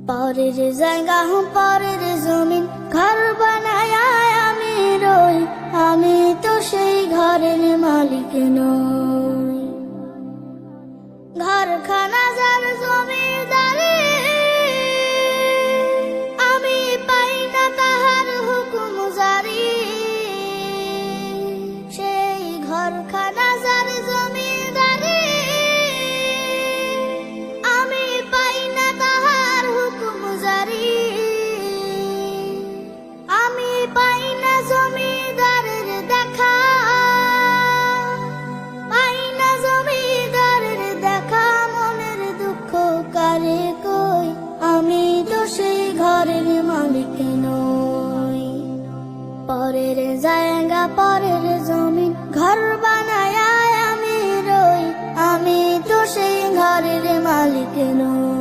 পরের জায়গা পরের জমিন ঘর বানায় আমি রই, আমি তো সেই ঘরের মালিক নই। ঘরখানা যার জমিদারি, আমি পাই না তাহার হুকুম জারি। সেই ঘরখানা যার জমিদারি, আমি পাই না তাহার হুকুম জারি। আমি পাই না জমিদারের দেখা, পাই না জমিদারের দেখা। মনের দুঃখ কারে কই, আমি তো সেই ঘরের মালিক নই। পরের জায়গা পরের জমিন ঘর বানায় আমি রই, আমি তো সেই ঘরের মালিক নই।